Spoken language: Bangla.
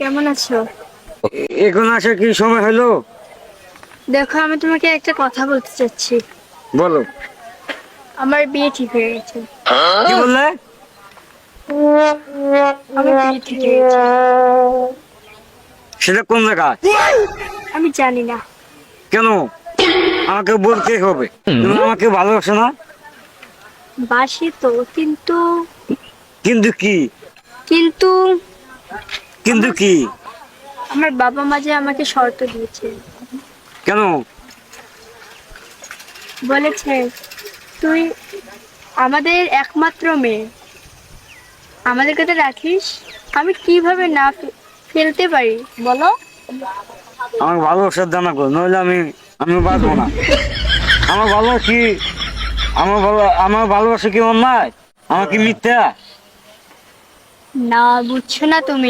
কেমন আছো? এখন আসার কি সময় হলো? দেখো, আমি তোমাকে একটা কথা বলতে চাচ্ছি। বলো। আমার বিয়ে ঠিক হয়ে গেছে। কি বললে? আমার বিয়ে ঠিক হয়ে গেছে। সেটা কোন জায়গায়? আমি জানি না। কেন? আমাকে বলতে হবে। তুমি আমাকে ভালোবাসো না? বাসি তো, কিন্তু কিন্তু কি? কিন্তু কিন্তু আমার কি? আমার বাবা মা যে আমাকে শর্ত দিয়েছে। কেন? বলেছে, তুই আমাদের একমাত্র মেয়ে, আমাদেরকে তো রাখিস। আমি কিভাবে না ফেলতে পারি বলো? আমাকে ভালোবাসার দানা করো, নইলে আমি বাঁচবো না। আমার ভালো কি? আমার ভালোবাসা কি অন্যায়? আমার কি মিথ্যা? না, বুঝছো না তুমি।